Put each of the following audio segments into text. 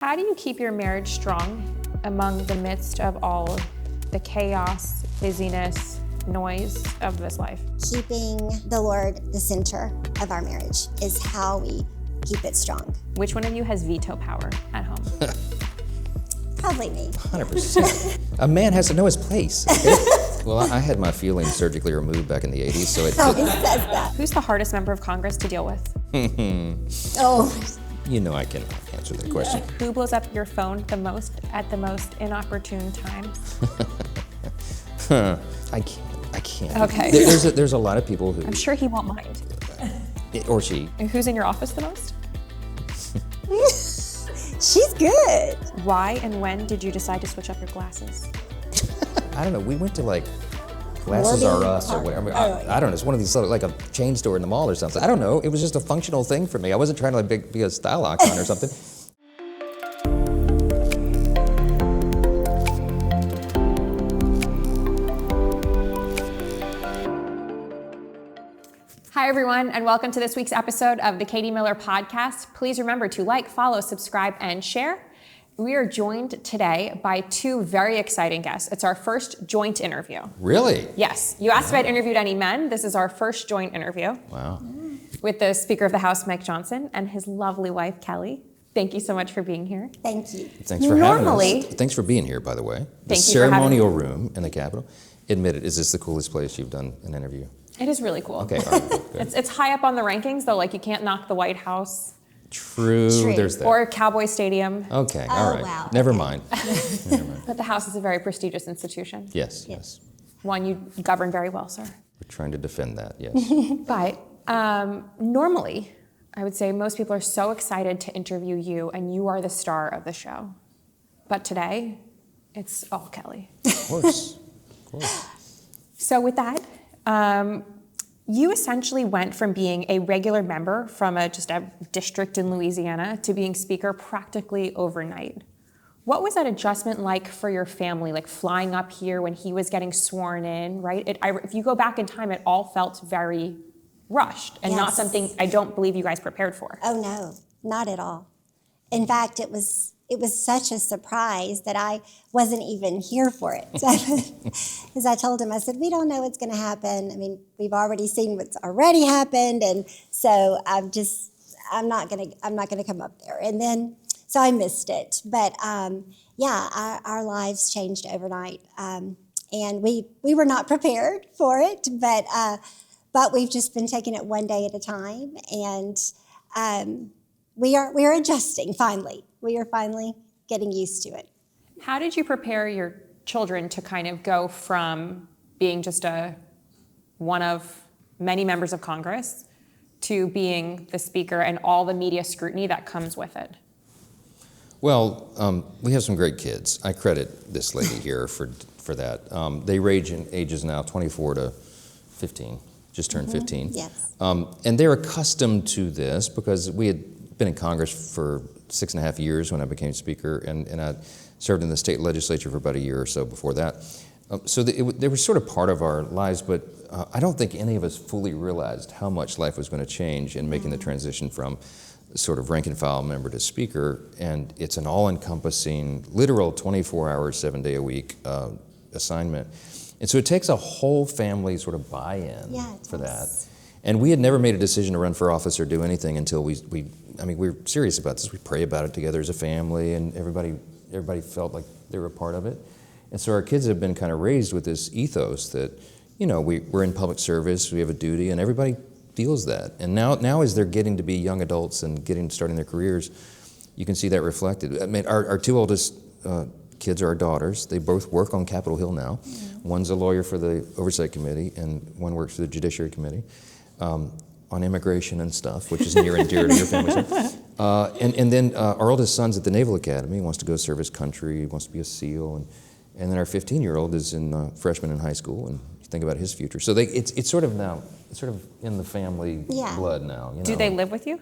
How do you keep your marriage strong among the midst of all the chaos, busyness, noise of this life? Keeping the Lord the center of our marriage is how we keep it strong. Which one of you has veto power at home? Probably me. 100%. A man has to know his place. Okay? Well, I had my feelings surgically removed back in the 80s, so it Always says that. Who's the hardest member of Congress to deal with? Oh, you know I cannot answer that question. Who blows up your phone the most at the most inopportune times? I can't. Okay. There's a lot of people who, I'm sure he won't mind. or she. And who's in your office the most? she's good. Why and when did you decide to switch up your glasses? I don't know. We went to like Glasses Are Us or whatever. I don't know. It's one of these like a chain store in the mall or something. I don't know. It was just a functional thing for me. I wasn't trying to like be a style icon or something. Hi, everyone, and welcome to this week's episode of the Katie Miller Podcast. Please remember to like, follow, subscribe, and share. We are joined today by two very exciting guests. It's our first joint interview. Really? Yes. You asked if I'd interviewed any men. This is our first joint interview. Wow. With the Speaker of the House, Mike Johnson, and his lovely wife, Kelly. Thank you so much for being here. Thank you. Thanks for having us. Thanks for being here, by the way. The Thank you for having me. ceremonial room in the Capitol. Admit it, is this the coolest place you've done an interview? It is really cool. Okay, all right, good. It's high up on the rankings, though. Like, you can't knock the White House. True. There's that. Or Cowboy Stadium. Okay, all right. Wow. Never Okay. mind. But the House is a very prestigious institution. Yes. One you govern very well, sir. We're trying to defend that, yes. But normally, I would say most people are so excited to interview you, and you are the star of the show. But today, it's all Kelly. Of course. So with that, you essentially went from being a regular member from just a district in Louisiana to being speaker practically overnight. What was that adjustment like for your family, like flying up here when he was getting sworn in, right? If you go back in time, it all felt very rushed and not Yes. something I don't believe you guys prepared for. Oh no, not at all. In fact, it was such a surprise that I wasn't even here for it. As I told him, I said, we don't know what's going to happen. I mean, we've already seen what's already happened, and so I'm not going to come up there. And then, so I missed it. But our lives changed overnight, and we were not prepared for it. But we've just been taking it one day at a time, and we are adjusting finally. We are finally getting used to it. How did you prepare your children to kind of go from being just one of many members of Congress to being the speaker and all the media scrutiny that comes with it? Well, we have some great kids. I credit this lady here for that. They range in ages now 24 to 15, just turned 15. Yes. And they're accustomed to this because we had been in Congress for 6.5 years when I became speaker, and I served in the state legislature for about a year or so before that. So they were sort of part of our lives, but I don't think any of us fully realized how much life was going to change in making the transition from sort of rank and file member to speaker, and it's an all-encompassing, literal 24 hours, 7-day-a-week assignment. And so it takes a whole family sort of buy-in for that. And we had never made a decision to run for office or do anything until we were serious about this. We pray about it together as a family, and everybody felt like they were a part of it. And so our kids have been kind of raised with this ethos that, we're in public service, we have a duty, and everybody feels that. And now as they're getting to be young adults and starting their careers, you can see that reflected. I mean, our two oldest kids are our daughters. They both work on Capitol Hill now. One's a lawyer for the Oversight Committee, and one works for the Judiciary Committee. On immigration and stuff, which is near and dear to your family. And then our oldest son's at the Naval Academy. He wants to go serve his country. He wants to be a SEAL. And then our 15-year-old is in freshman in high school, and you think about his future. So it's sort of in the family blood now. Do they live with you?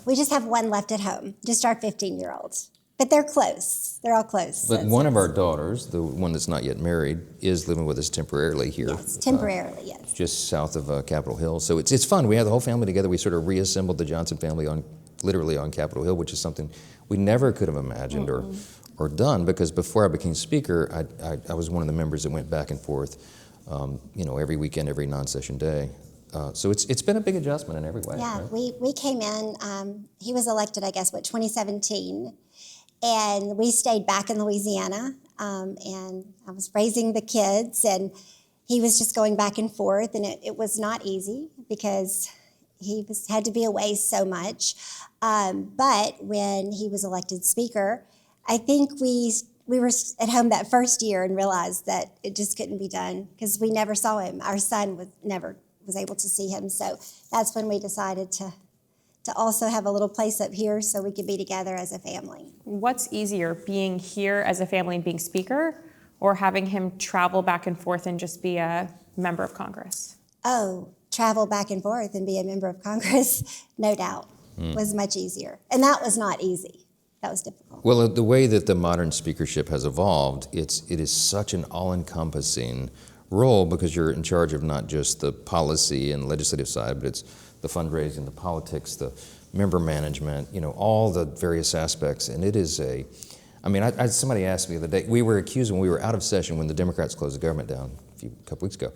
We just have one left at home, just our 15-year-old. But they're close. They're all close. But one of our daughters, the one that's not yet married, is living with us temporarily here. Yes, temporarily, yes. Just south of Capitol Hill. So it's fun. We have the whole family together. We sort of reassembled the Johnson family on literally on Capitol Hill, which is something we never could have imagined or done, because before I became speaker, I was one of the members that went back and forth, every weekend, every non-session day. So it's been a big adjustment in every way. Yeah, right? we came in, he was elected, I guess, 2017, and we stayed back in Louisiana, and I was raising the kids, and he was just going back and forth, and it was not easy because he had to be away so much. But when he was elected speaker, I think we were at home that first year and realized that it just couldn't be done because we never saw him. Our son never was able to see him. So that's when we decided to also have a little place up here so we could be together as a family. What's easier, being here as a family and being speaker, or having him travel back and forth and just be a member of Congress? Oh, travel back and forth and be a member of Congress, no doubt, was much easier. And that was not easy. That was difficult. Well, the way that the modern speakership has evolved, it is such an all-encompassing role, because you're in charge of not just the policy and legislative side, but it's the fundraising, the politics, the member management, all the various aspects. And it is somebody asked me the other day, we were accused when we were out of session, when the Democrats closed the government down a couple weeks ago.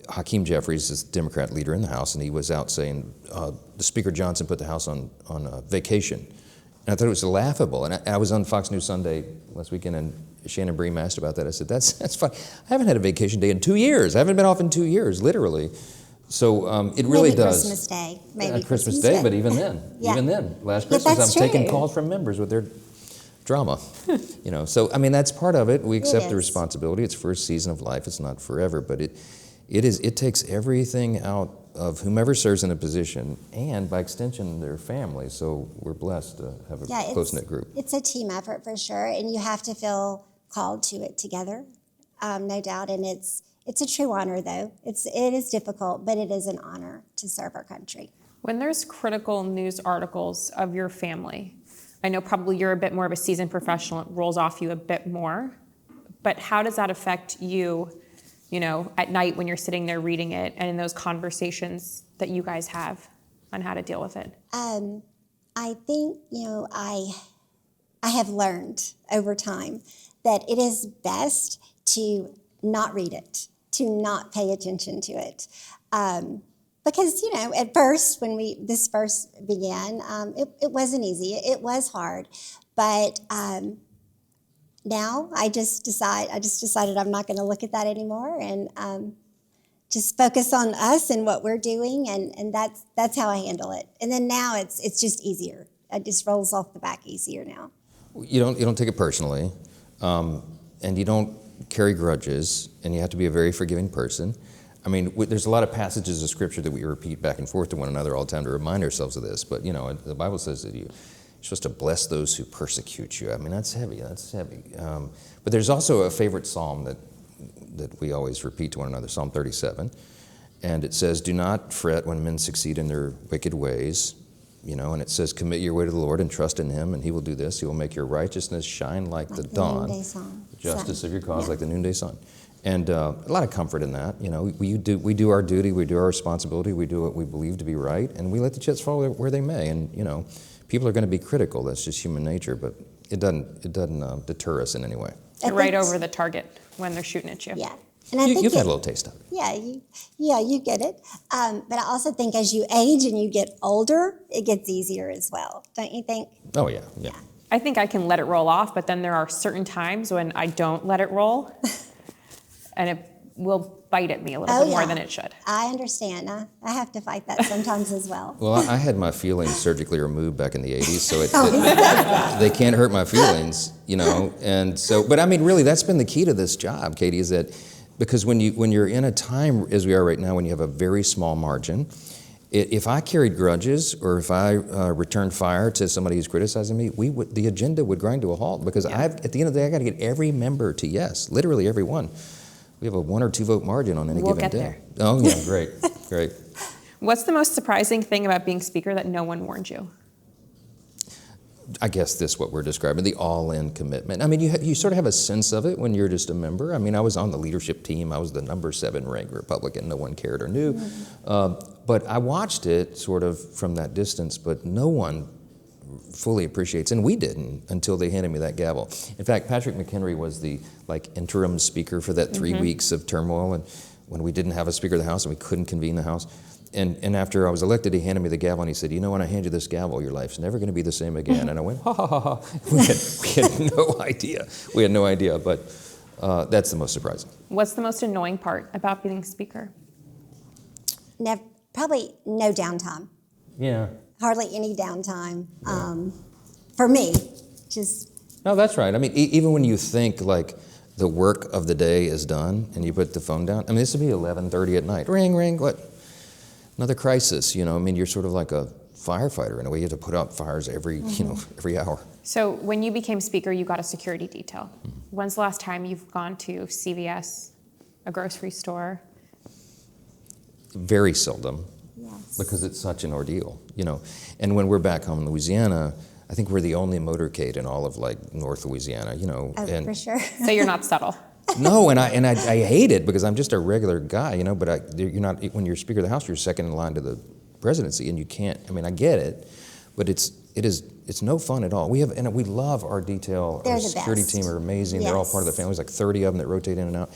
Hakeem Jeffries is the Democrat leader in the House, and he was out saying, the Speaker Johnson put the House on vacation. And I thought it was laughable. And I was on Fox News Sunday last weekend, and Shannon Bream asked about that. I said, that's fine. I haven't had a vacation day in 2 years. I haven't been off in 2 years, literally. So it really does. Christmas Day. Maybe Christmas Day, but even then, last Christmas, I'm taking calls from members with their drama. So that's part of it. We accept the responsibility. It's first season of life. It's not forever, but it takes everything out of whomever serves in a position, and by extension, their family. So we're blessed to have a close-knit group. It's a team effort for sure, and you have to feel called to it together, no doubt. And it's a true honor, though. It is difficult, but it is an honor to serve our country. When there's critical news articles of your family, I know probably you're a bit more of a seasoned professional, it rolls off you a bit more, but how does that affect you, at night when you're sitting there reading it, and in those conversations that you guys have on how to deal with it? I think, I have learned over time that it is best to not read it, to not pay attention to it. Because, at first, when this first began, it wasn't easy. It was hard. But now I just decided I'm not going to look at that anymore, and just focus on us and what we're doing, and that's how I handle it. And then now it's just easier. It just rolls off the back easier now. You don't take it personally, and you don't carry grudges, and you have to be a very forgiving person. There's a lot of passages of Scripture that we repeat back and forth to one another all the time to remind ourselves of this. But the Bible says that you're supposed to bless those who persecute you. That's heavy. But there's also a favorite psalm that we always repeat to one another, Psalm 37. And it says, do not fret when men succeed in their wicked ways. And it says, commit your way to the Lord and trust in Him, and He will do this. He will make your righteousness shine like the dawn, the justice of your cause like the noonday sun. And a lot of comfort in that. We do our duty, we do our responsibility, we do what we believe to be right, and we let the chips fall where they may. And people are going to be critical. That's just human nature, but it doesn't deter us in any way. You're right over the target when they're shooting at you. Yeah. And I think you've had a little taste of it. Yeah, you get it. But I also think as you age and you get older, it gets easier as well. Don't you think? Oh, yeah. I think I can let it roll off, but then there are certain times when I don't let it roll, and it will bite at me a little bit more than it should. I understand. I have to fight that sometimes as well. Well, I had my feelings surgically removed back in the 80s, so they can't hurt my feelings, And so, but really, that's been the key to this job, Katie, is that because when you're in a time, as we are right now, when you have a very small margin, if I carried grudges or if I returned fire to somebody who's criticizing me, the agenda would grind to a halt, because at the end of the day, I got to get every member to yes, literally every one. We have a 1 or 2 vote margin on any given day. We'll get there. Oh, yeah, great. What's the most surprising thing about being speaker that no one warned you? I guess this is what we're describing, the all-in commitment. I mean, you sort of have a sense of it when you're just a member. I mean, I was on the leadership team. I was the number 7 ranked Republican. No one cared or knew. But I watched it sort of from that distance, but no one fully appreciates, and we didn't until they handed me that gavel. In fact, Patrick McHenry was the interim speaker for that 3 weeks of turmoil, and when we didn't have a Speaker of the House and we couldn't convene the House. And after I was elected, he handed me the gavel and he said, you know, when I hand you this gavel, your life's never going to be the same again. And I went, ha, ha, ha, ha. We had no idea. We had no idea, but that's the most surprising. What's the most annoying part about being Speaker? Probably no downtime. Yeah. Hardly any downtime. For me, just... No, that's right. I mean, even when you think the work of the day is done and you put the phone down, I mean, this would be 11:30 at night. Ring, ring, what? Another crisis, you know. I mean, you're sort of like a firefighter in a way. You have to put out fires every hour. So when you became Speaker, you got a security detail. When's the last time you've gone to CVS, a grocery store? Very seldom. Yes. Because it's such an ordeal, you know. And when we're back home in Louisiana, I think we're the only motorcade in all of North Louisiana, you know. Oh, for sure. So you're not subtle. No, and I hate it because I'm just a regular guy, you know. But you're not, when you're Speaker of the House, you're second in line to the presidency, and you can't. I mean, I get it, but it's no fun at all. We love our detail. They're our the security best. team are amazing. Yes. They're all part of the family. There's 30 of them that rotate in and out.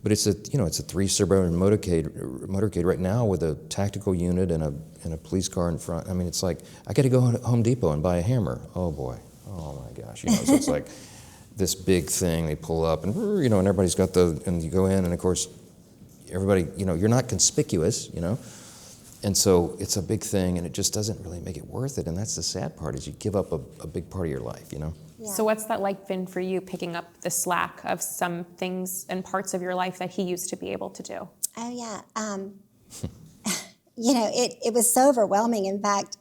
But it's a 3 suburban motorcade right now with a tactical unit and a police car in front. I mean, it's like I got to go to Home Depot and buy a hammer. Oh boy, oh my gosh, you know. So it's like this big thing. They pull up and and everybody's got and you go in and of course everybody, you're not conspicuous, and so it's a big thing and it just doesn't really make it worth it. And that's the sad part is you give up a big part of your life, Yeah. So what's that been for you, picking up the slack of some things and parts of your life that he used to be able to do? Oh, yeah. It was so overwhelming. In fact,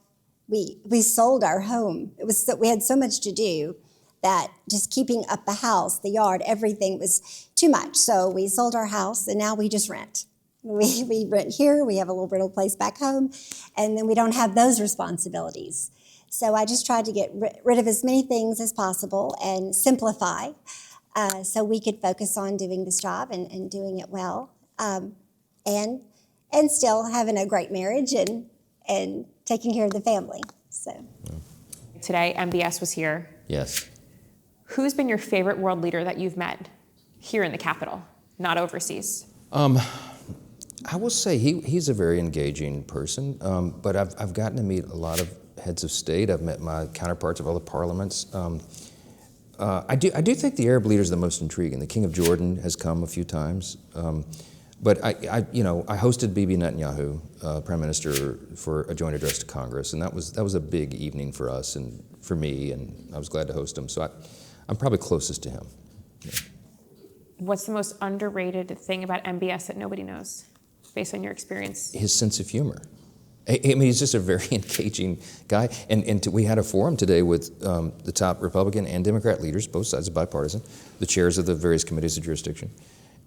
we sold our home. We had so much to do that just keeping up the house, the yard, everything was too much. So we sold our house, and now we just rent. We rent here. We have a little rental place back home, and then we don't have those responsibilities. So I just tried to get rid of as many things as possible and simplify so we could focus on doing this job and doing it well, and still having a great marriage and taking care of the family. So Today, MBS was here. Yes. Who's been your favorite world leader that you've met here in the Capitol, not overseas? I will say he's a very engaging person, but I've gotten to meet a lot of heads of state. I've met my counterparts of other parliaments. I do think the Arab leader is the most intriguing. The King of Jordan has come a few times, but I hosted Bibi Netanyahu, Prime Minister, for a joint address to Congress, and that was a big evening for us and for me, and I was glad to host him. So I'm probably closest to him. Yeah. What's the most underrated thing about MBS that nobody knows, based on your experience? His sense of humor. I mean, he's just a very engaging guy. And we had a forum today with the top Republican and Democrat leaders, both sides are bipartisan, the chairs of the various committees of jurisdiction.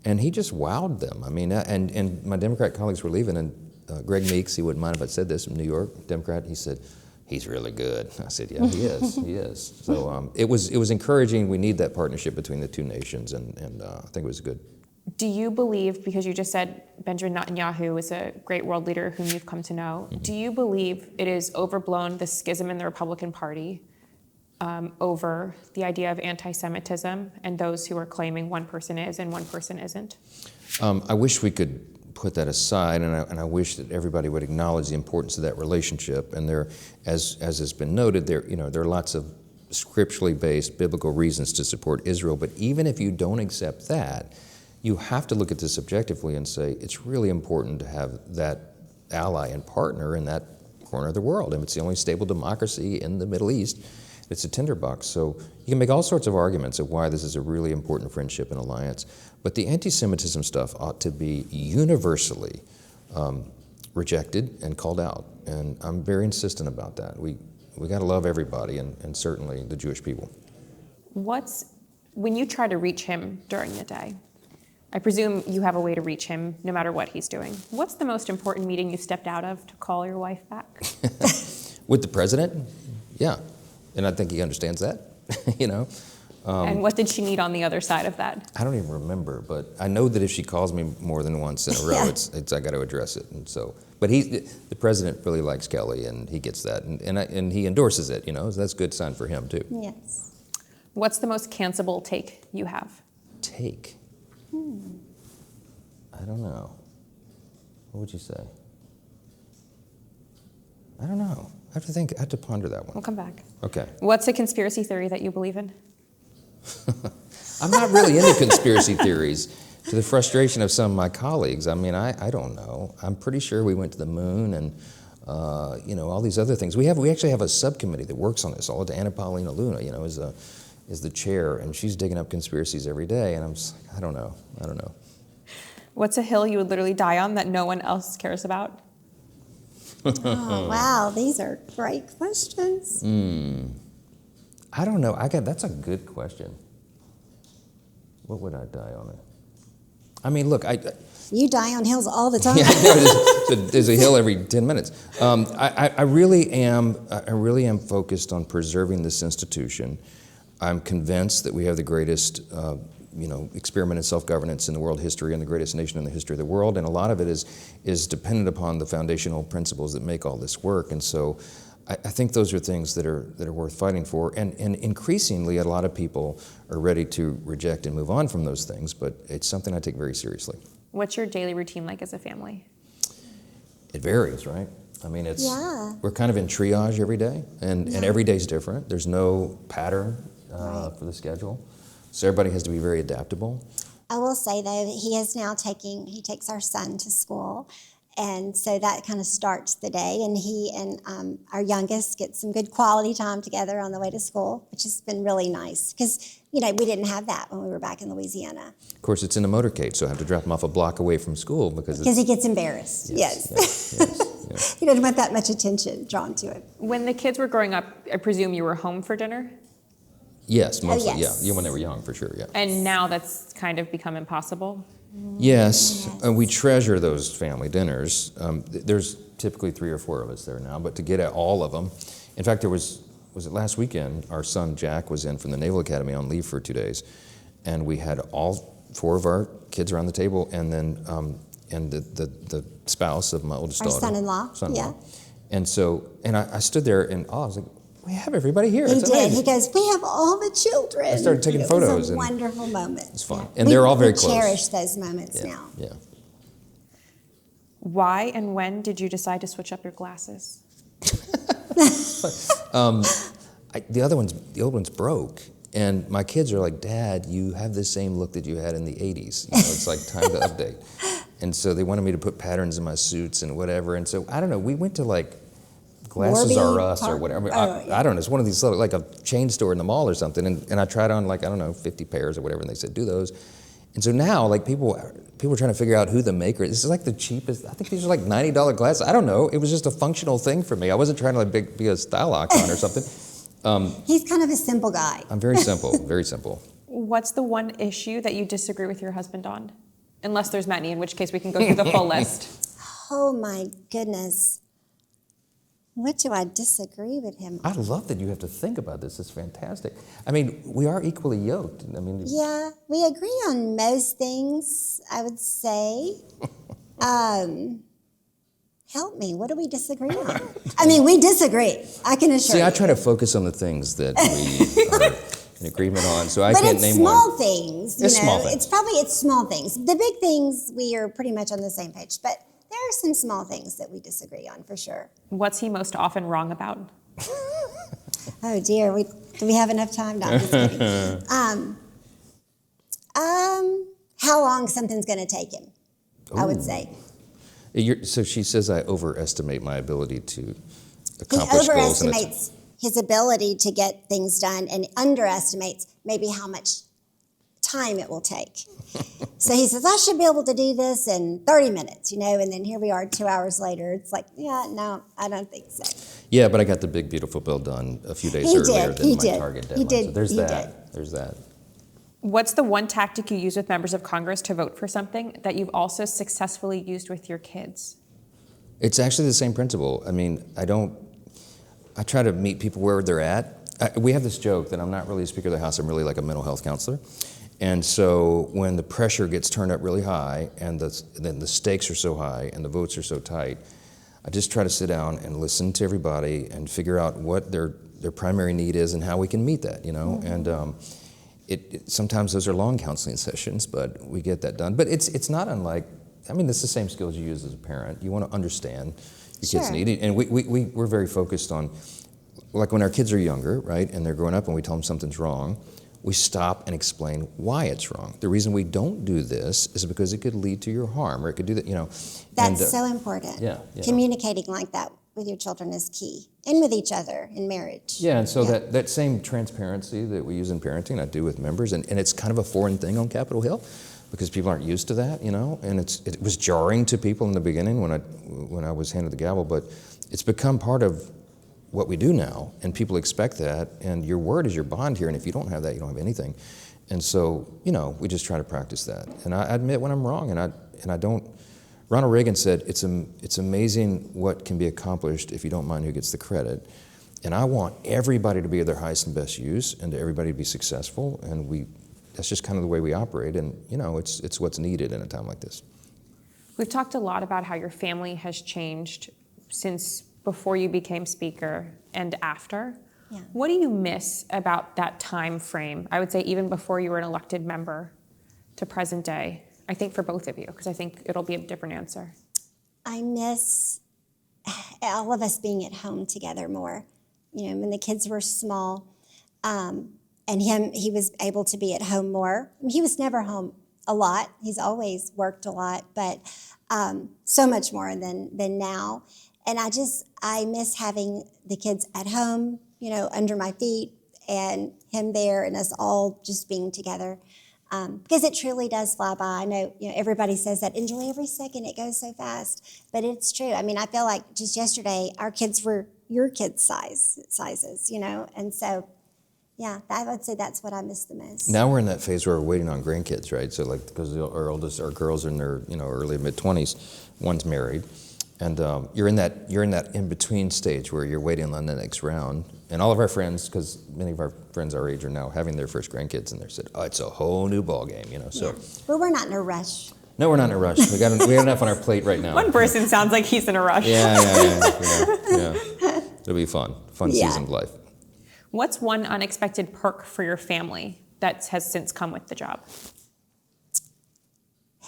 And he just wowed them. I mean, and my Democrat colleagues were leaving, and Greg Meeks, he wouldn't mind if I said this, from New York, Democrat, he said, he's really good. I said, yeah, he is, he is. So it was encouraging. We need that partnership between the two nations, and I think it was good. Do you believe, because you just said Benjamin Netanyahu is a great world leader whom you've come to know, do you believe it is overblown, the schism in the Republican Party, over the idea of anti-Semitism and those who are claiming one person is and one person isn't? I wish we could put that aside, and I wish that everybody would acknowledge the importance of that relationship. And there, as has been noted, there are lots of scripturally based biblical reasons to support Israel. But even if you don't accept that, you have to look at this objectively and say it's really important to have that ally and partner in that corner of the world. And it's the only stable democracy in the Middle East. It's a tinderbox. So you can make all sorts of arguments of why this is a really important friendship and alliance. But the anti-Semitism stuff ought to be universally rejected and called out. And I'm very insistent about that. We got to love everybody, and certainly the Jewish people. When you try to reach him during the day, I presume you have a way to reach him no matter what he's doing. What's the most important meeting you stepped out of to call your wife back? With the president? Yeah. And I think he understands that, you know. And what did she need on the other side of that? I don't even remember, but I know that if she calls me more than once in a row, Yeah. it's I got to address it. And so, but the president really likes Kelly, and he gets that, and he endorses it, you know. So that's a good sign for him too. Yes. What's the most cancelable take you have? Take. I don't know. What would you say? I don't know. I have to think. I have to ponder that one. We'll come back. Okay. What's a conspiracy theory that you believe in? I'm not really into conspiracy theories, to the frustration of some of my colleagues. I mean, I don't know. I'm pretty sure we went to the moon and, you know, all these other things. We actually have a subcommittee that works on this. All Anna Paulina Luna, you know, is the chair, and she's digging up conspiracies every day. And I'm just like, I don't know. What's a hill you would literally die on that no one else cares about? Oh, wow, these are great questions. I don't know. That's a good question. What would I die on it? I mean, look, You die on hills all the time. yeah, there's a hill every 10 minutes. I really am focused on preserving this institution. I'm convinced that we have the greatest, you know, experiment in self-governance in the world history and the greatest nation in the history of the world, and a lot of it is dependent upon the foundational principles that make all this work. And so I think those are things that are worth fighting for, and increasingly a lot of people are ready to reject and move on from those things, but it's something I take very seriously. What's your daily routine like as a family? It varies, right? I mean, Yeah. we're kind of in triage every day, and every day's different. There's no pattern for the schedule, so everybody has to be very adaptable. I will say though, he takes our son to school, and so that kind of starts the day. And he and our youngest get some good quality time together on the way to school, which has been really nice because we didn't have that when we were back in Louisiana. Of course, it's in a motorcade, so I have to drop him off a block away from school because he gets embarrassed. Yes. Yes. He doesn't want that much attention drawn to him. When the kids were growing up, I presume you were home for dinner? Yes, mostly, yes. yeah. When they were young, for sure, yeah. And now that's kind of become impossible? Yes, we treasure those family dinners. There's typically 3 or 4 of us there now, but to get at all of them. In fact, was it last weekend, our son Jack was in from the Naval Academy on leave for 2 days, and we had all 4 of our kids around the table, and then and the spouse of my oldest Our daughter. son-in-law, yeah. And I stood there in awe. I was like, we have everybody here. He It's did. amazing. He goes, we have all the children. I started taking It photos was a and wonderful moment. it's fun. And they're all very close. We cherish those moments Yeah, now. yeah. Why and when did you decide to switch up your glasses? The old one's broke, and my kids are like, Dad, you have the same look that you had in the 80s. It's like time to update. And so they wanted me to put patterns in my suits and whatever. And so I don't know. We went to like Glasses Warby R Us or Park? whatever. Oh, I don't know. It's one of these like a chain store in the mall or something. And I tried on like 50 pairs or whatever, and they said do those. And so now like people are trying to figure out who the maker is. This is like the cheapest. I think these are like $90 glasses. I don't know. It was just a functional thing for me. I wasn't trying to like be a style icon or something. He's kind of a simple guy. I'm very simple, very simple. What's the one issue that you disagree with your husband on? Unless there's many, in which case we can go through the full list. Oh my goodness. What do I disagree with him on? I love that you have to think about this. It's fantastic. I mean, we are equally yoked. I mean, Yeah, we agree on most things, I would say. Help me, what do we disagree on? I mean, we disagree, I can assure see, you. I try to focus on the things that we are in agreement on, so I can't name one. But it's small things, It's small things. It's small things. The big things, we are pretty much on the same page, but there are some small things that we disagree on, for sure. What's he most often wrong about? Oh dear, do we have enough time? No, I'm just kidding. How long something's gonna take him, I would say. So she says I overestimate my ability to He accomplish goals. overestimates his ability to get things done and underestimates maybe how much time it will take. So he says, I should be able to do this in 30 minutes, and then here we are 2 hours later. It's like, yeah, no, I don't think so. Yeah, but I got the big, beautiful bill done a few days He earlier did, than he my did, target he deadline. did, So there's he that. There's that. What's the one tactic you use with members of Congress to vote for something that you've also successfully used with your kids? It's actually the same principle. I mean, I try to meet people where they're at, we have this joke that I'm not really a Speaker of the House, I'm really like a mental health counselor. And so when the pressure gets turned up really high and then the stakes are so high and the votes are so tight, I just try to sit down and listen to everybody and figure out what their primary need is and how we can meet that, And sometimes those are long counseling sessions, but we get that done. But it's not unlike, it's the same skills you use as a parent. You want to understand your kids' need, and we're very focused on, like when our kids are younger, right, and they're growing up and we tell them something's wrong, we stop and explain why it's wrong. The reason we don't do this is because it could lead to your harm, or it could do that, That's so important. Yeah. Communicating like that with your children is key, and with each other in marriage. Yeah, and so that same transparency that we use in parenting, I do with members, and it's kind of a foreign thing on Capitol Hill because people aren't used to that, and it was jarring to people in the beginning when I was handed the gavel, but it's become part of what we do now, and people expect that, and your word is your bond here, and if you don't have that, you don't have anything. And so, we just try to practice that. And I admit when I'm wrong, and I don't. Ronald Reagan said, it's amazing what can be accomplished if you don't mind who gets the credit. And I want everybody to be at their highest and best use, and to everybody to be successful, and that's just kind of the way we operate, and it's what's needed in a time like this. We've talked a lot about how your family has changed since before you became Speaker and after. Yeah. What do you miss about that time frame? I would say even before you were an elected member to present day, I think for both of you, because I think it'll be a different answer. I miss all of us being at home together more. When the kids were small, and he was able to be at home more. He was never home a lot. He's always worked a lot, but so much more than now. And I miss having the kids at home, under my feet, and him there, and us all just being together. Because it truly does fly by. I know, everybody says that, enjoy every second, it goes so fast. But it's true. I feel like just yesterday, our kids were your kids' sizes, And so, yeah, I would say that's what I miss the most. Now we're in that phase where we're waiting on grandkids, right? So because our girls are in their, early mid-20s, one's married. And you're in that in-between stage where you're waiting on the next round. And all of our friends, because many of our friends our age are now having their first grandkids, and they said, "Oh, it's a whole new ball game," So. Yeah. But we're not in a rush. No, we're not in a rush. We have enough on our plate right now. One person sounds like he's in a rush. Yeah. It'll be fun season of life. What's one unexpected perk for your family that has since come with the job?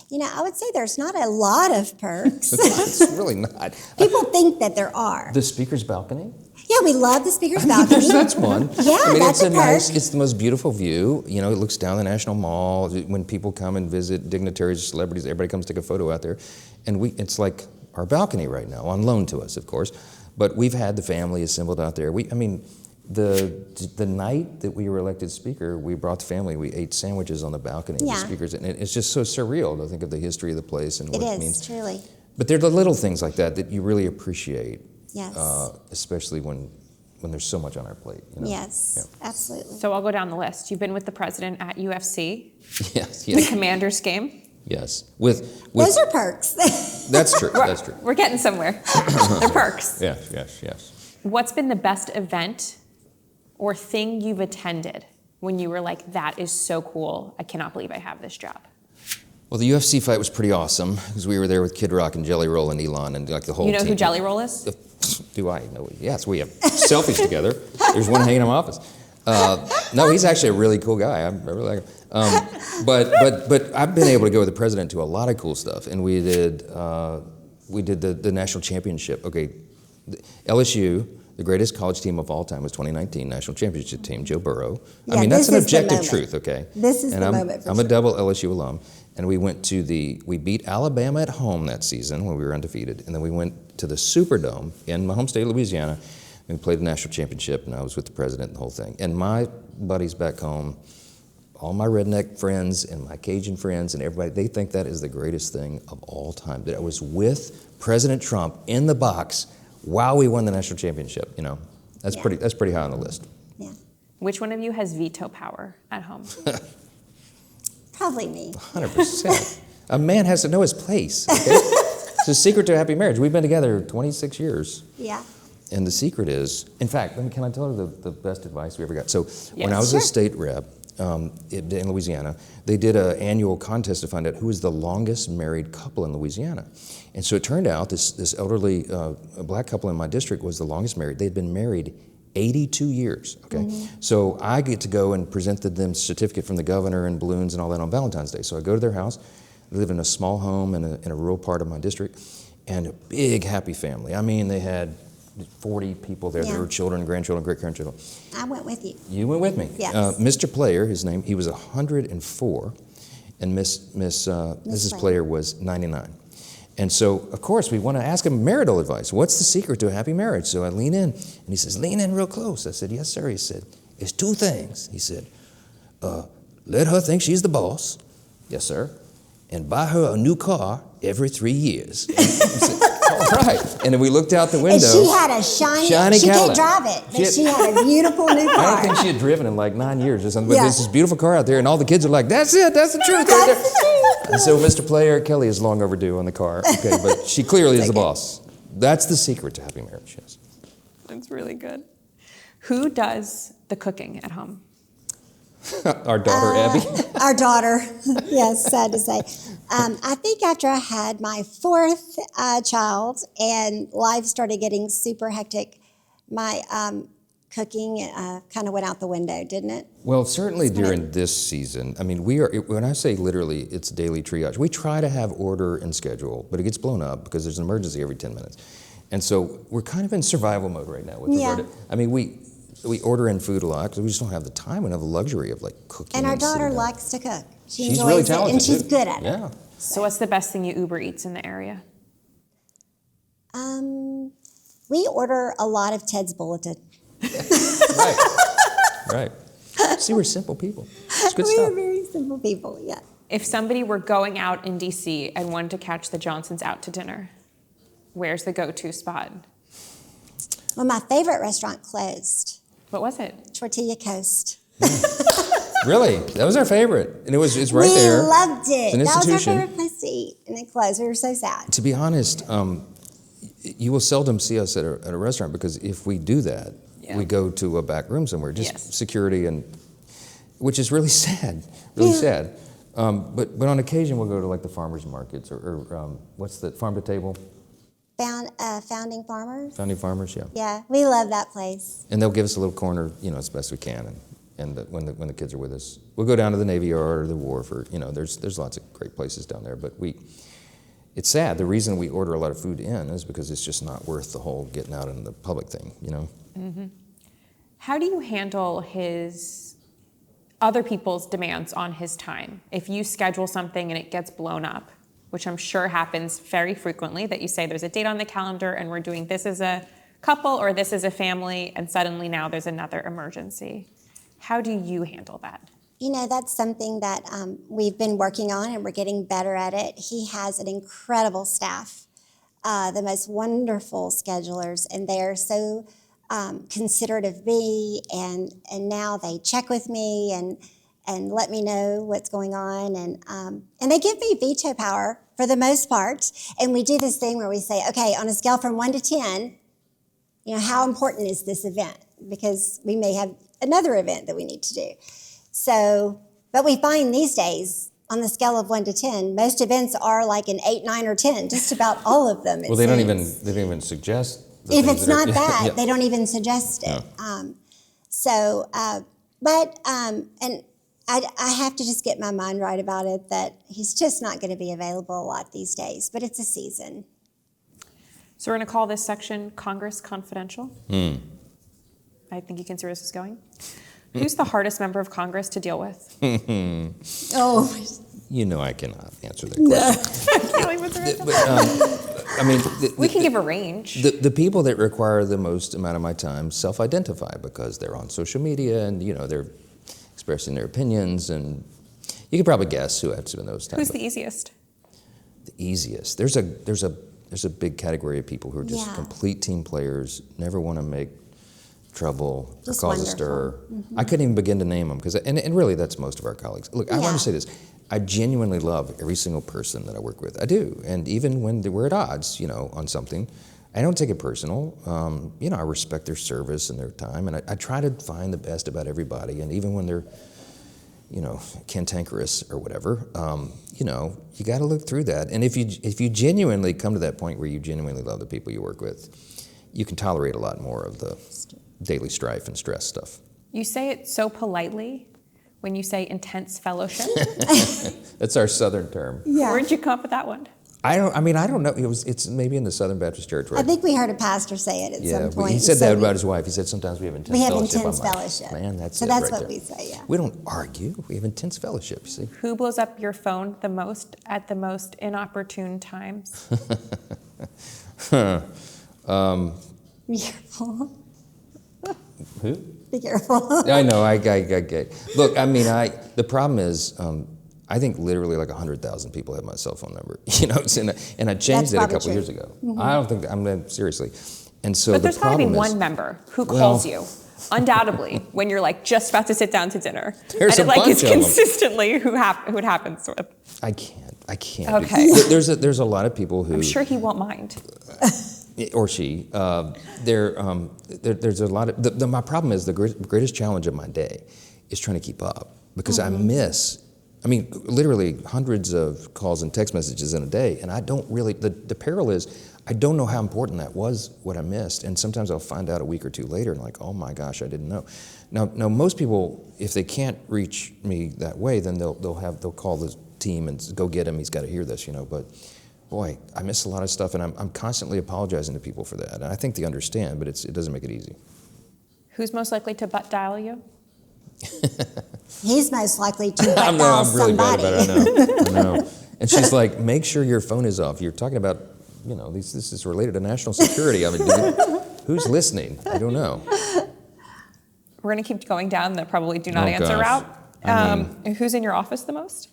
I would say there's not a lot of perks. It's really not. People think that there are. The Speaker's balcony? Yeah, we love the Speaker's balcony. That's one. Yeah, that's a perk. It's the most beautiful view. It looks down the National Mall. When people come and visit, dignitaries, celebrities, everybody comes to take a photo out there. And it's like our balcony right now, on loan to us, of course. But we've had the family assembled out there. The night that we were elected Speaker, we brought the family. We ate sandwiches on the balcony of the Speakers, and it's just so surreal to think of the history of the place and what it means. It is, truly. But they're the little things like that you really appreciate. Yes. Especially when there's so much on our plate. Yes, absolutely. So I'll go down the list. You've been with the president at UFC. Yes. The Commanders game. Yes. With those are perks. That's true. That's true. We're getting somewhere. They're perks. Yes. What's been the best event or thing you've attended when you were like, that is so cool, I cannot believe I have this job? Well, the UFC fight was pretty awesome because we were there with Kid Rock and Jelly Roll and Elon and the whole team. You know who Jelly Roll is? Do I know? Yes, we have selfies together. There's one hanging in my office. No, he's actually a really cool guy. I really like him. But I've been able to go with the president to a lot of cool stuff, and we did the national championship. Okay, LSU. The greatest college team of all time was 2019 national championship team, Joe Burrow. Yeah, that's an objective truth, okay? This is the moment for I'm a double LSU alum, and we beat Alabama at home that season when we were undefeated, and then we went to the Superdome in my home state of Louisiana, and we played the national championship, and I was with the president and the whole thing. And my buddies back home, all my redneck friends and my Cajun friends and everybody, they think that is the greatest thing of all time, that I was with President Trump in the box while we won the national championship. That's pretty high on the list. Yeah. Which one of you has veto power at home? Probably me. 100%. A man has to know his place. Okay? It's a secret to a happy marriage. We've been together 26 years. Yeah. And the secret is, in fact, can I tell her the best advice we ever got? So when I Yes. was a state rep in Louisiana, they did an annual contest to find out who was the longest married couple in Louisiana. And so it turned out this elderly black couple in my district was the longest married. They'd been married 82 years, okay? So I get to go and present them certificate from the governor and balloons and all that on Valentine's Day. So I go to their house. They live in a small home in a rural part of my district, and a big, happy family. I mean, they had 40 people there. Yeah. There were children, grandchildren, great-grandchildren. I went with you. You went with me. Yes. Mr. Player, his name, he was 104, and Mrs. Player was 99. And so, of course, we want to ask him marital advice. What's the secret to a happy marriage? So I lean in, and he says, lean in real close. I said, yes, sir. He said, it's two things. He said, let her think she's the boss. Yes, sir. And buy her a new car every 3 years. I said, all right. And then we looked out the window. And she had a shiny she Cadillac. can't drive it, but she had a beautiful new car. I don't think she had driven in like 9 years or something, but Yeah. there's this beautiful car out there, and all the kids are like, that's it, that's the truth. Right That's the truth. And so Mr. Player, Kelly is long overdue on the car, okay, but she clearly is the boss. That's the secret to happy marriage, yes. That's really good. Who does the cooking at home? Our daughter, Abby. Our daughter, yes, sad to say. I think after I had my fourth child and life started getting super hectic, my cooking kind of went out the window, didn't it? Well, certainly during this season, I mean, when I say literally, it's daily triage. We try to have order and schedule, but it gets blown up because there's an emergency every 10 minutes. And so we're kind of in survival mode right now with regard to, I mean, we order in food a lot because we just don't have the time. We don't have the luxury of like cooking. And our daughter sitting down. likes to cook. She She's enjoys really it, talented and she's too. good at it. Yeah. So what's the best thing you UberEats in the area? We order a lot of Ted's Bulletin. Right. See, we're simple people. It's good We stuff. are very simple people, yeah. If somebody were going out in DC and wanted to catch the Johnsons out to dinner, where's the go-to spot? Well, my favorite restaurant closed, What was it? Tortilla Coast. Really, that was our favorite, and it's right we there. We loved it. It's an That was our institution. favorite place to eat, and it closed. We were so sad. To be honest, you will seldom see us at a restaurant because if we do that, we go to a back room somewhere, just security, and which is really sad, sad. But on occasion we'll go to like the farmers markets or what's the farm to table? Founding Farmers. Founding Farmers, yeah. Yeah, we love that place. And they'll give us a little corner, as best we can, and when the kids are with us, we'll go down to the Navy Yard or the wharf, or there's lots of great places down there. But it's sad. The reason we order a lot of food in is because it's just not worth the whole getting out in the public thing, Mm-hmm. How do you handle other people's demands on his time? If you schedule something and it gets blown up, which I'm sure happens very frequently, that you say there's a date on the calendar and we're doing this as a couple or this as a family, and suddenly now there's another emergency. How do you handle that? That's something that we've been working on, and we're getting better at it. He has an incredible staff, the most wonderful schedulers, and they're so considerate of me, and now they check with me and let me know what's going on, and they give me veto power for the most part. And we do this thing where we say, okay, on a scale from 1 to 10, how important is this event? Because we may have another event that we need to do. So, but we find these days, on the scale of 1 to 10, most events are like an 8, 9, or 10, just about all of them. Well, they don't even suggest. If it's not that, they don't even suggest it. Yeah. And I have to just get my mind right about it, that he's just not going to be available a lot these days, but it's a season. So we're going to call this section Congress Confidential. I think you can see where this is going. Who's the hardest member of Congress to deal with? Oh. I cannot answer that question. We can give a range. The people that require the most amount of my time self-identify because they're on social media and they're expressing their opinions, and you can probably guess who I have to spend those time. Who's the easiest? The easiest. There's a big category of people who are just complete team players, never want to make trouble or cause a stir. I couldn't even begin to name them and really that's most of our colleagues. Look, I want to say this. I genuinely love every single person that I work with. I do. And even when we're at odds, on something, I don't take it personal. I respect their service and their time, and I try to find the best about everybody. And even when they're, cantankerous or whatever, you got to look through that. And if you genuinely come to that point where you genuinely love the people you work with, you can tolerate a lot more of the daily strife and stress stuff. You say it so politely when you say intense fellowship. That's our Southern term. Yeah. Where'd you come up with that one? I don't know. It's maybe in the Southern Baptist Church, right? I think we heard a pastor say it at some point. He said that about his wife. He said sometimes we have intense fellowship. Intense fellowship. Man, that's what there. we say, yeah. We don't argue. We have intense fellowship, you see. Who blows up your phone the most at the most inopportune times? Be careful. Who? Be careful. I know. I look. The problem is, I think literally like 100,000 people have my cell phone number. And I changed it a couple years ago. Mm-hmm. I don't think seriously. And so, but there's got to be one member who calls you, undoubtedly, when you're like just about to sit down to dinner. There's and a bunch it's of them. consistently who it happens with. I can't. Okay. There's a lot of people who. I'm sure he won't mind. Or she. There's a lot of. My problem is the greatest challenge of my day is trying to keep up because I miss. Literally hundreds of calls and text messages in a day, and I don't really. The peril is I don't know how important that was, what I missed, and sometimes I'll find out a week or two later, and like, oh my gosh, I didn't know. Now most people, if they can't reach me that way, then they'll call the team and go get him. He's got to hear this, But boy, I miss a lot of stuff, and I'm constantly apologizing to people for that, and I think they understand, but it doesn't make it easy. Who's most likely to butt dial you? He's most likely to butt dial somebody. I'm really bad about it, I know. And she's like, make sure your phone is off. You're talking about, this is related to national security. Who's listening? I don't know. We're going to keep going down the probably do not answer route. Who's in your office the most?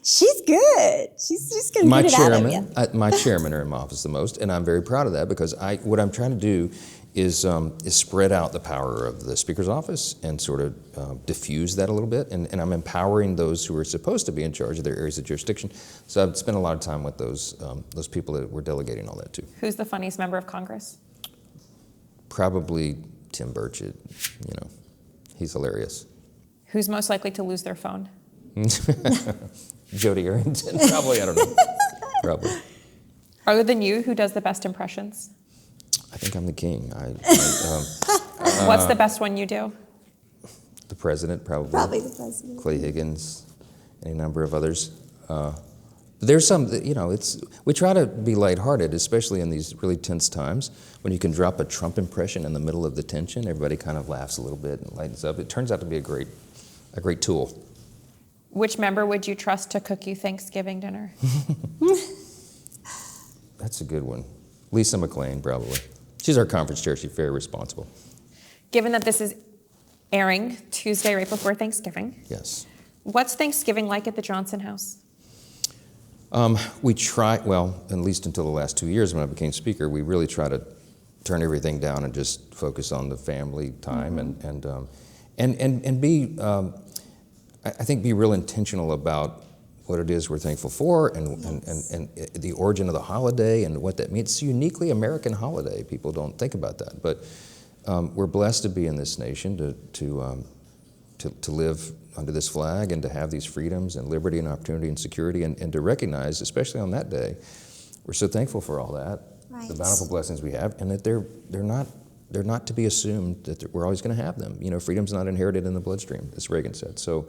She's good. She's going to get it out of you. My chairmen are in my office the most, and I'm very proud of that because what I'm trying to do is spread out the power of the Speaker's office and sort of diffuse that a little bit, and I'm empowering those who are supposed to be in charge of their areas of jurisdiction. So I've spent a lot of time with those people that we're delegating all that to. Who's the funniest member of Congress? Probably Tim Burchett. He's hilarious. Who's most likely to lose their phone? Jody Arrington, probably. I don't know. Probably. Other than you, who does the best impressions? I think I'm the king. What's the best one you do? The president, probably. Probably the president. Clay Higgins, any number of others. There's some, we try to be lighthearted, especially in these really tense times. When you can drop a Trump impression in the middle of the tension, everybody kind of laughs a little bit and lightens up. It turns out to be a great tool. Which member would you trust to cook you Thanksgiving dinner? That's a good one. Lisa McLean, probably. She's our conference chair. She's very responsible. Given that this is airing Tuesday right before Thanksgiving. Yes. What's Thanksgiving like at the Johnson House? We try, at least until the last 2 years when I became Speaker, we really try to turn everything down and just focus on the family time and be, I think, be real intentional about what it is we're thankful for and the origin of the holiday and what that means. It's a uniquely American holiday. People don't think about that, but we're blessed to be in this nation, to live under this flag and to have these freedoms and liberty and opportunity and security and to recognize, especially on that day, we're so thankful for all that, the bountiful blessings we have, and that they're not to be assumed that we're always going to have them. Freedom's not inherited in the bloodstream, as Reagan said. So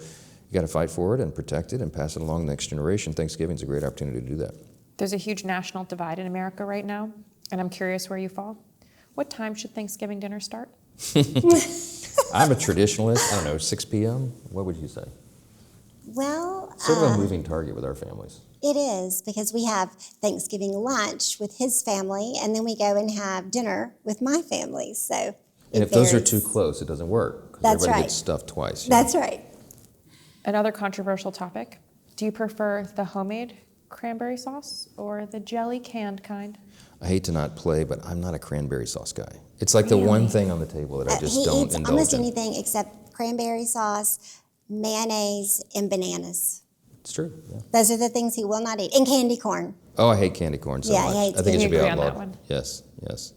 you got to fight for it and protect it and pass it along to the next generation. Thanksgiving's a great opportunity to do that. There's a huge national divide in America right now, and I'm curious where you fall. What time should Thanksgiving dinner start? I'm a traditionalist. I don't know, 6 p.m.? What would you say? Well, sort of a moving target with our families. It is, because we have Thanksgiving lunch with his family, and then we go and have dinner with my family. So, and if those are too close, it doesn't work. Because everybody gets stuffed twice. That's right. Another controversial topic. Do you prefer the homemade cranberry sauce or the jelly canned kind? I hate to not play, but I'm not a cranberry sauce guy. It's like the one thing on the table that I just don't indulge in. Almost anything except cranberry sauce, mayonnaise, and bananas. It's true. Yeah. Those are the things he will not eat. And candy corn. Oh, I hate candy corn so Yeah, much. he hates I think it it. should be We agree on outlawed. that one. Yes, yes.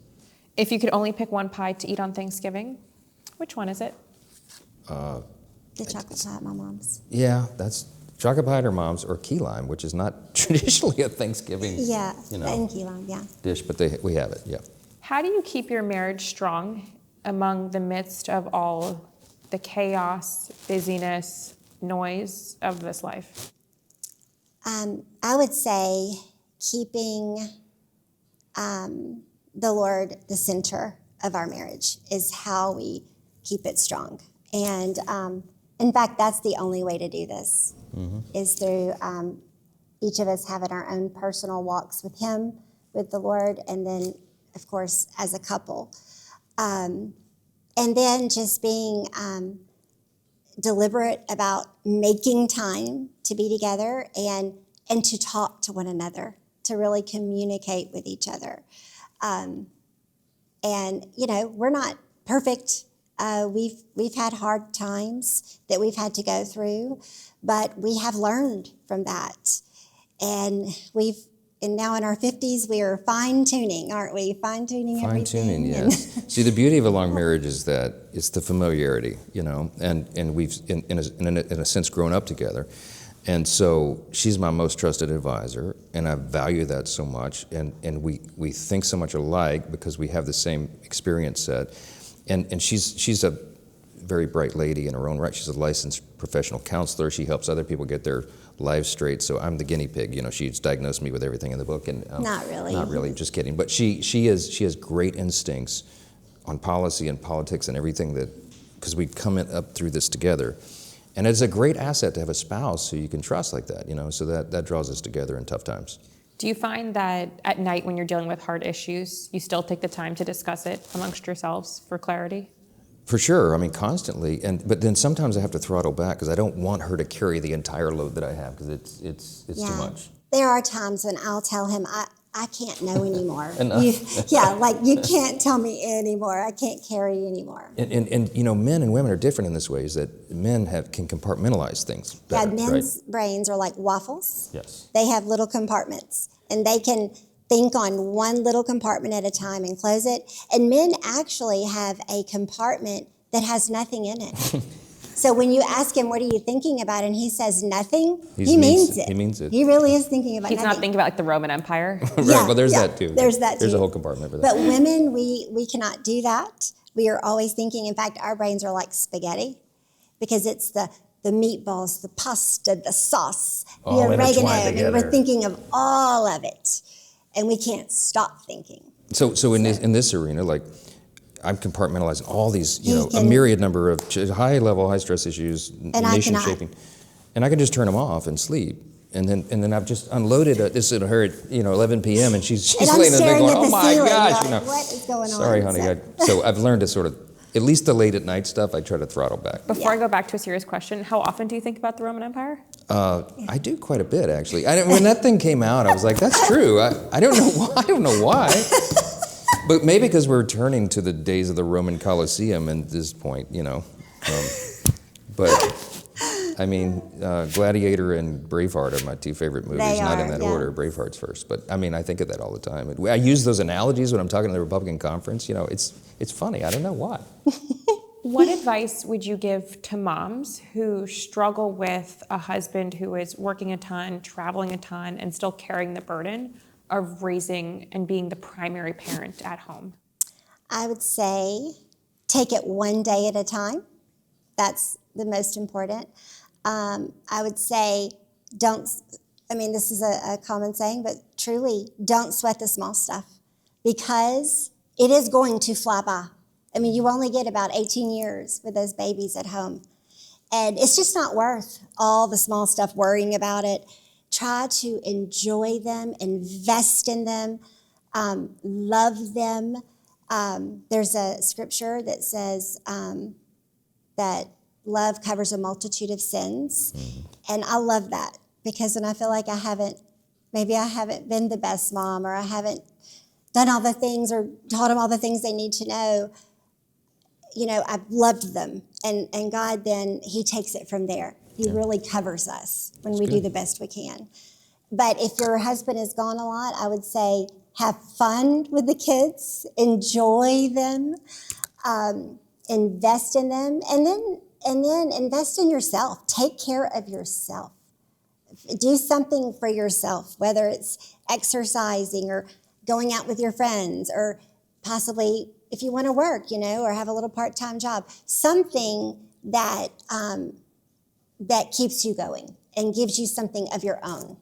If you could only pick one pie to eat on Thanksgiving, which one is it? The chocolate pie at my mom's. Yeah, that's chocolate pie at her mom's, or key lime, which is not traditionally a Thanksgiving Yeah, you know, and key lime, yeah. dish, but we have it, yeah. How do you keep your marriage strong among the midst of all the chaos, busyness, noise of this life? I would say keeping the Lord the center of our marriage is how we keep it strong. And in fact, that's the only way to do this, is through each of us having our own personal walks with Him, with the Lord, and then, of course, as a couple. And then just being deliberate about making time to be together and to talk to one another, to really communicate with each other. And, you know, we're not perfect. We've had hard times that we've had to go through, but we have learned from that. And now in our 50s, we are fine-tuning, aren't we? Fine-tuning everything. Fine-tuning, yes. See, the beauty of a long marriage is that it's the familiarity, you know, and we've, in a sense, grown up together. And so she's my most trusted advisor, and I value that so much. And we think so much alike because we have the same experience set. And she's a very bright lady in her own right. She's a licensed professional counselor. She helps other people get their lives straight. So I'm the guinea pig. You know, she's diagnosed me with everything in the book. And Not really. Not really. Just kidding. But she has great instincts on policy and politics and everything because we come up through this together. And it's a great asset to have a spouse who you can trust like that. You know, so that draws us together in tough times. Do you find that at night when you're dealing with hard issues, you still take the time to discuss it amongst yourselves for clarity? For sure, I mean, constantly, but then sometimes I have to throttle back because I don't want her to carry the entire load that I have because it's too much. There are times when I'll tell him, I can't know anymore. Enough. Like you can't tell me anymore. I can't carry anymore. And you know, men and women are different in this way, is that men can compartmentalize things better, Men's right? brains are like waffles. Yes. They have little compartments, and they can think on one little compartment at a time and close it. And men actually have a compartment that has nothing in it. So when you ask him, what are you thinking about? And he says nothing, he means it. He means it. He really is thinking about He's nothing. not thinking about like the Roman Empire. Right, Yeah, well, there's yeah, that too. there's that There's too. a whole compartment for that. But women, we cannot do that. We are always thinking, in fact, our brains are like spaghetti because it's the meatballs, the pasta, the sauce, the All oregano, intertwined and together. we're thinking of all of it. And we can't stop thinking. So in this arena, like, I'm compartmentalizing all these, a can- myriad number of high stress issues, I nation cannot. shaping, and I can just turn them off and sleep. And then I've just unloaded this at her at 11 p.m. and she's And I'm laying in there staring going, at "Oh the my ceiling, gosh!" going, what is going on? Sorry, honey. So I've learned to sort of, at least the late at night stuff, I try to throttle back. Before I go back to a serious question, how often do you think about the Roman Empire? I do quite a bit, actually. When that thing came out, I was like, "That's true." I don't know why. I don't know why. But maybe because we're returning to the days of the Roman Colosseum at this point, But I mean, Gladiator and Braveheart are my two favorite movies. They Not in are, that yeah. order. Braveheart's first. But I mean, I think of that all the time. I use those analogies when I'm talking to the Republican conference. It's funny. I don't know why. What advice would you give to moms who struggle with a husband who is working a ton, traveling a ton, and still carrying the burden of raising and being the primary parent at home? I would say take it one day at a time. That's the most important. I would say this is a common saying, but truly don't sweat the small stuff because it is going to fly by. I mean, you only get about 18 years with those babies at home. And it's just not worth all the small stuff, worrying about it. Try to enjoy them, invest in them, love them. There's a scripture that says that love covers a multitude of sins. Mm-hmm. And I love that because when I feel like I haven't been the best mom, or I haven't done all the things or taught them all the things they need to know, I've loved them. And God then, he takes it from there. He really covers us when we do the best we can. But if your husband is gone a lot, I would say have fun with the kids, enjoy them, invest in them, and then invest in yourself. Take care of yourself. Do something for yourself, whether it's exercising or going out with your friends, or possibly if you want to work, or have a little part-time job, something that that keeps you going and gives you something of your own.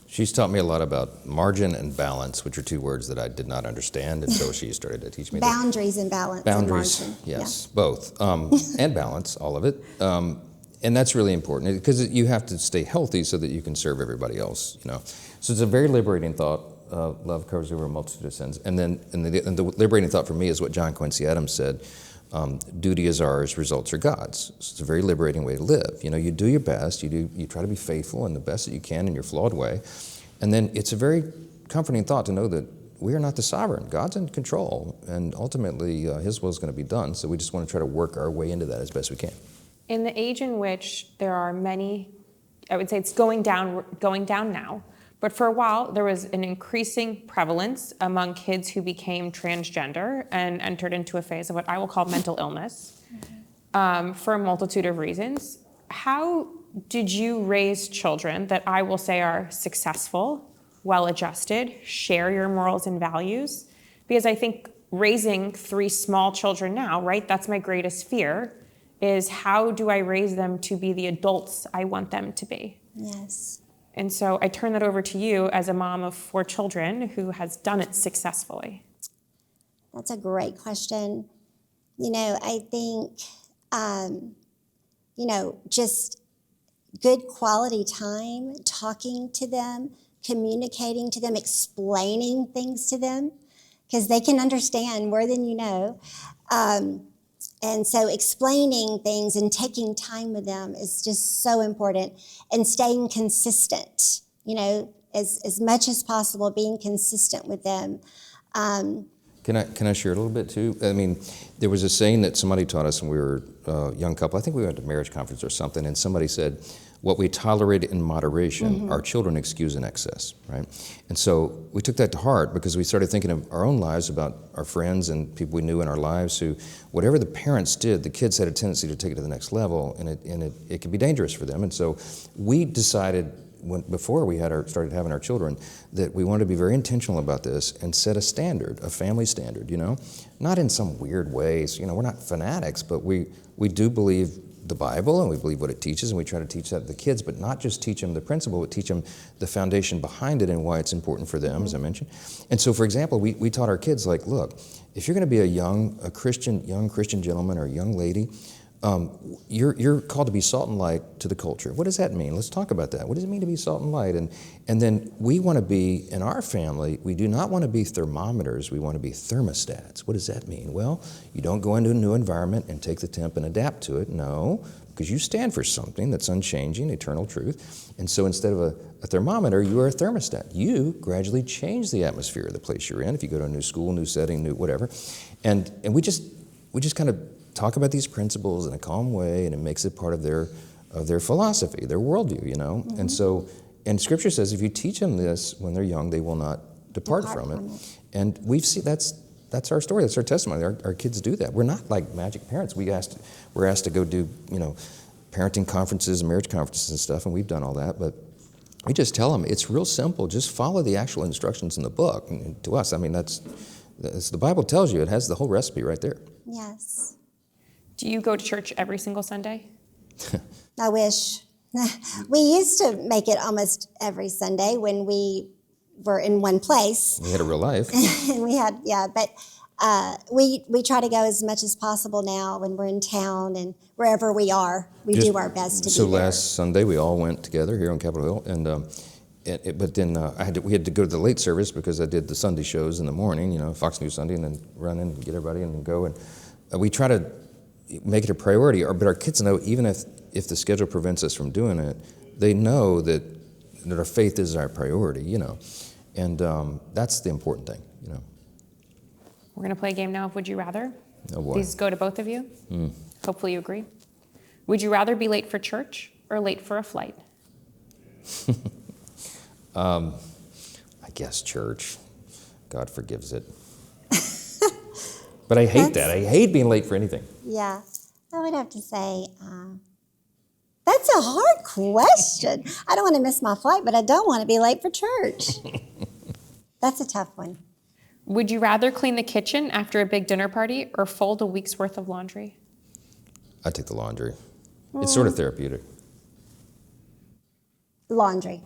She's taught me a lot about margin and balance, which are two words that I did not understand until she started to teach me. Boundaries and balance. Boundaries, and margin. yes, both, and balance, all of it. And that's really important because you have to stay healthy so that you can serve everybody else. So it's a very liberating thought. Love covers over a multitude of sins. And the liberating thought for me is what John Quincy Adams said. Duty is ours, results are God's. So it's a very liberating way to live. You do your best, you try to be faithful and the best that you can in your flawed way. And then it's a very comforting thought to know that we are not the sovereign. God's in control, and ultimately His will is going to be done. So we just want to try to work our way into that as best we can. In the age in which there are many, I would say it's going down now, but for a while there was an increasing prevalence among kids who became transgender and entered into a phase of what I will call mental illness for a multitude of reasons. How did you raise children that I will say are successful, well-adjusted, share your morals and values? Because I think raising 3 small children now, right, that's my greatest fear, is how do I raise them to be the adults I want them to be? Yes. And so I turn that over to you as a mom of 4 children who has done it successfully. That's a great question. I think, just good quality time, talking to them, communicating to them, explaining things to them, because they can understand more than you know. And so explaining things and taking time with them is just so important, and staying consistent, as much as possible, being consistent with them. Can I share a little bit too? I mean, there was a saying that somebody taught us when we were a young couple. I think we went to a marriage conference or something, and somebody said, what we tolerate in moderation, our children excuse in excess, right? And so we took that to heart because we started thinking of our own lives, about our friends and people we knew in our lives who, whatever the parents did, the kids had a tendency to take it to the next level, and it could be dangerous for them. And so we decided, before we started having our children, that we wanted to be very intentional about this and set a standard, a family standard, not in some weird ways. We're not fanatics, but we do believe the Bible, and we believe what it teaches, and we try to teach that to the kids, but not just teach them the principle, but teach them the foundation behind it and why it's important for them, as I mentioned. And so, for example, we taught our kids, like, look, if you're going to be a young Christian gentleman or a young lady, you're called to be salt and light to the culture. What does that mean? Let's talk about that. What does it mean to be salt and light? And then we want to be, in our family, we do not want to be thermometers. We want to be thermostats. What does that mean? Well, you don't go into a new environment and take the temp and adapt to it. No, because you stand for something that's unchanging, eternal truth. And so instead of a thermometer, you are a thermostat. You gradually change the atmosphere of the place you're in. If you go to a new school, new setting, new whatever. And we just kind of talk about these principles in a calm way, and it makes it part of their philosophy, their worldview, And Scripture says if you teach them this when they're young, they will not depart from it. And we've seen that's our story, that's our testimony. Our kids do that. We're not like magic parents. We're asked to go do parenting conferences and marriage conferences and stuff, and we've done all that. But we just tell them it's real simple. Just follow the actual instructions in the book. And to us, I mean, that's the Bible tells you. It has the whole recipe right there. Yes. Do you go to church every single Sunday? I wish. We used to make it almost every Sunday when we were in one place. We had a real life. And but we try to go as much as possible now when we're in town, and wherever we are, we do our best to be there. So last Sunday, we all went together here on Capitol Hill, but then we had to go to the late service because I did the Sunday shows in the morning, Fox News Sunday, and then run in and get everybody and then go. And we try to make it a priority, but our kids know even if the schedule prevents us from doing it, they know that our faith is our priority, and that's the important thing, We're going to play a game now of Would You Rather. Oh boy. These go to both of you. Hopefully you agree. Would you rather be late for church or late for a flight? I guess church. God forgives it. But I hate that. I hate being late for anything. Yeah, I would have to say, that's a hard question. I don't want to miss my flight, but I don't want to be late for church. That's a tough one. Would you rather clean the kitchen after a big dinner party or fold a week's worth of laundry? I take the laundry. It's sort of therapeutic. Laundry.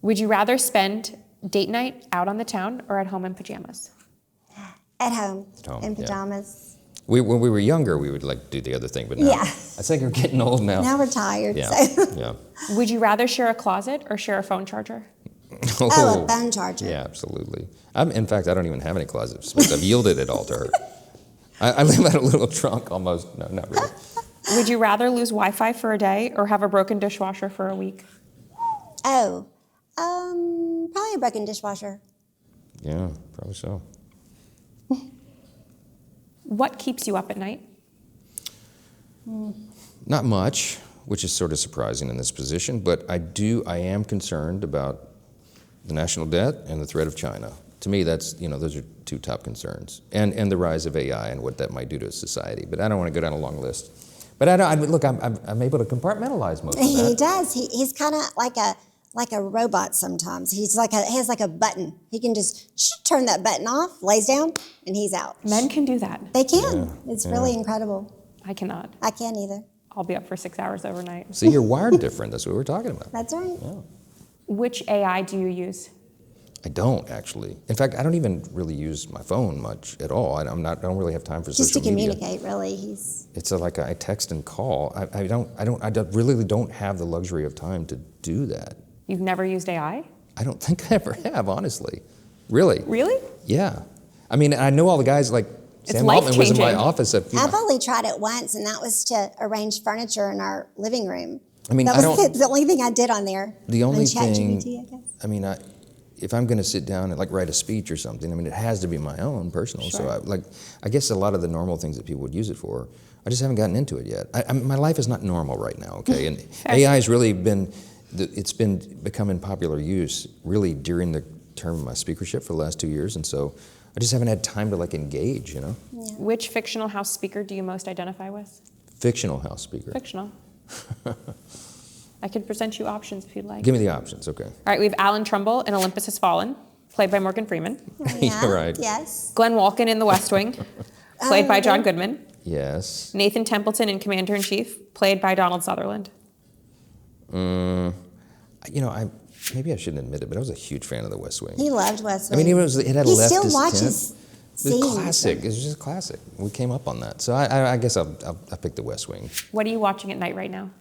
Would you rather spend date night out on the town or at home in pajamas? At home, At home, in yeah. pajamas. When we were younger, we would like do the other thing, but now Yeah. I think we're getting old now. Now we're tired. Yeah, So. yeah. Would you rather share a closet or share a phone charger? Oh, a phone charger. Yeah, absolutely. In fact, I don't even have any closets because I've yielded it all to her. I live out a little trunk almost. No, not really. Would you rather lose Wi-Fi for a day or have a broken dishwasher for a week? Oh, probably a broken dishwasher. Yeah, probably so. What keeps you up at night? Not much, which is sort of surprising in this position, but I am concerned about the national debt and the threat of China. To me, those are two top concerns, and the rise of AI and what that might do to society. But I don't want to go down a long list. But I'm able to compartmentalize most of that. He does. He's kind of like a robot sometimes. He has like a button. He can just turn that button off, lays down, and he's out. Men can do that. They can. Yeah, It's really incredible. I cannot. I can't either. I'll be up for 6 hours overnight. See, you're wired different. That's what we're talking about. That's right. Yeah. Which AI do you use? I don't actually. In fact, I don't even really use my phone much at all. I don't really have time for Just to social media. communicate, really. It's like I text and call. I really don't have the luxury of time to do that. You've never used AI? I don't think I ever have, honestly. Really? Really? Yeah. I mean, I know all the guys like It's Sam Altman was in my life-changing. office. I've only tried it once, and that was to arrange furniture in our living room. I mean, that I was don't. the only thing I did on there. The only on thing. ChatGPT, I guess. I mean, if I'm going to sit down and like write a speech or something, I mean, it has to be my own personal. Sure. So I guess a lot of the normal things that people would use it for, I just haven't gotten into it yet. My life is not normal right now. Okay, and AI has really been. It's been become in popular use really during the term of my speakership for the last 2 years, and so I just haven't had time to like engage. Yeah. Which fictional House Speaker do you most identify with? Fictional House Speaker. Fictional. I could present you options if you'd like. Give me the options, okay. All right, we have Alan Trumbull in Olympus Has Fallen, played by Morgan Freeman. Yeah, Right. Yes. Glenn Walken in The West Wing, played by John Goodman. Yes. Nathan Templeton in Commander-in-Chief, played by Donald Sutherland. Maybe I shouldn't admit it, but I was a huge fan of The West Wing. He loved West Wing. I mean, it had a he leftist still tint. watches It was scenes. classic. It was just classic. We came up on that. So I guess I'll pick The West Wing. What are you watching at night right now?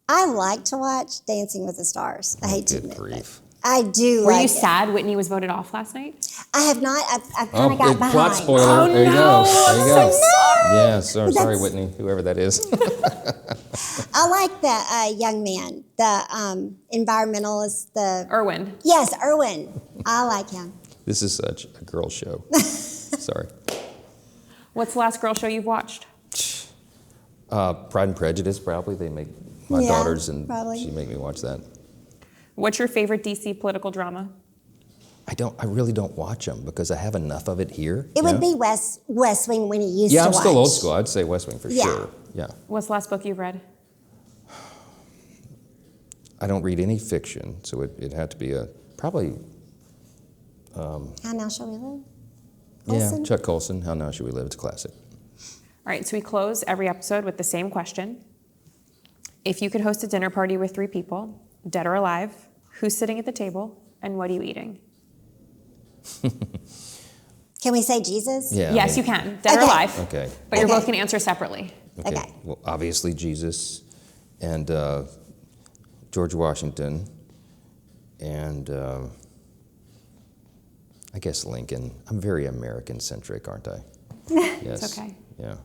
I like to watch Dancing with the Stars. I hate to Good admit grief. it. I do Were like you it. sad Whitney was voted off last night? I have not. I've kind of got behind. plot spoiler. Oh, there you no, go. There you I'm go. so sorry. Yeah, sorry, That's- Whitney, whoever that is. I like the young man, the environmentalist, Irwin. Yes, Irwin. I like him. This is such a girl show. Sorry. What's the last girl show you've watched? Pride and Prejudice, probably. They make my Yeah, daughters, and probably. she make me watch that. What's your favorite DC political drama? I really don't watch them because I have enough of it here. It you would know? be West Wing when he used Yeah, to I'm watch. still old school. I'd say West Wing for Yeah. sure. Yeah. What's the last book you've read? I don't read any fiction, so it had to be probably. How Now Shall We Live? Yeah, Colson? Chuck Colson, How Now Should We Live? It's a classic. All right, so we close every episode with the same question. If you could host a dinner party with 3 people, dead or alive, who's sitting at the table and what are you eating? Can we say Jesus? Yeah. Yes, you can, dead or Okay. alive. Okay. But you're Okay. both going to answer separately. Okay. Well, obviously Jesus, and George Washington, and I guess Lincoln. I'm very American-centric, aren't I? Yes. It's okay. Yeah.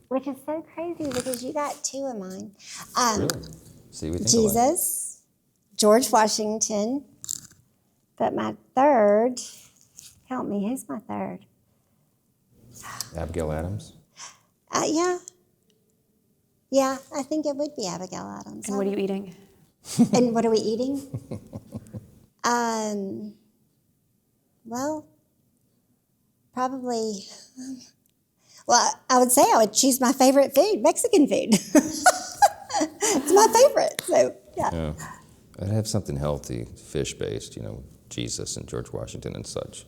Which is so crazy because you got 2 of mine. Really? See, we think alike. Jesus, George Washington, but my third, help me, who's my third? Abigail Adams. Yeah, Yeah, I think it would be Abigail Adams. And what are you eating? And what are we eating? Well, probably. Well, I would say I would choose my favorite food, Mexican food. It's my favorite. So yeah. I'd have something healthy, fish-based, Jesus and George Washington and such.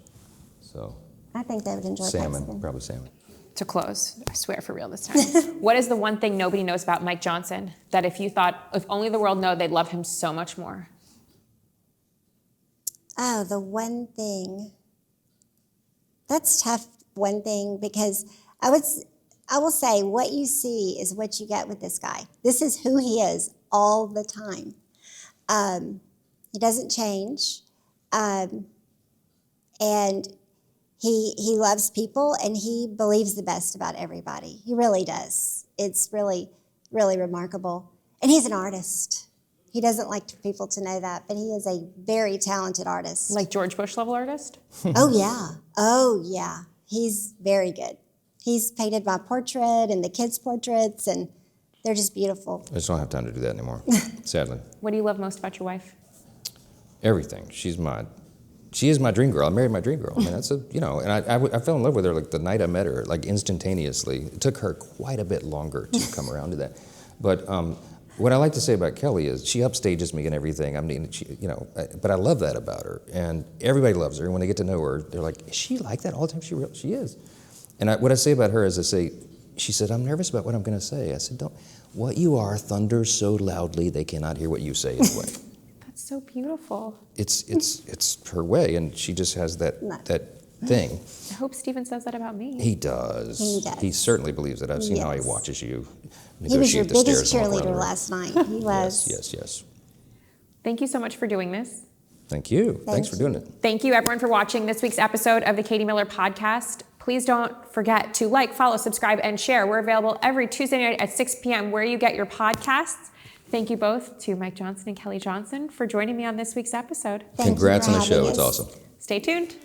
So I think they would enjoy salmon, Mexican. probably salmon. To close, I swear for real this time. What is the one thing nobody knows about Mike Johnson that if only the world knew, they'd love him so much more? Oh, the one thing. That's tough, one thing, because I will say what you see is what you get with this guy. This is who he is all the time. He doesn't change. And he loves people, and he believes the best about everybody. He really does. It's really, really remarkable. And he's an artist. He doesn't like people to know that, but he is a very talented artist. Like George Bush level artist? Oh, yeah. Oh, yeah. He's very good. He's painted my portrait and the kids' portraits, and they're just beautiful. I just don't have time to do that anymore, sadly. What do you love most about your wife? Everything. She is my dream girl. I married my dream girl. I mean, that's and I fell in love with her like the night I met her, like instantaneously. It took her quite a bit longer to come around to that. But what I like to say about Kelly is she upstages me and everything. I mean, but I love that about her, and everybody loves her. And when they get to know her, they're like, "Is she like that all the time?" She is. And what I say about her is she said, "I'm nervous about what I'm going to say." I said, "Don't. What you are thunders so loudly they cannot hear what you say anyway." That's so beautiful. It's her way, and she just has that thing. I hope Stephen says that about me. He does. He certainly believes it. I've seen how he watches you He was your negotiate the stairs. biggest cheerleader last night. He was. Yes. Thank you so much for doing this. Thank you. Thanks for doing it. Thank you, everyone, for watching this week's episode of the Katie Miller Podcast. Please don't forget to like, follow, subscribe, and share. We're available every Tuesday night at 6 p.m. where you get your podcasts. Thank you both to Mike Johnson and Kelly Johnson for joining me on this week's episode. Congrats on the show. It's awesome. Stay tuned.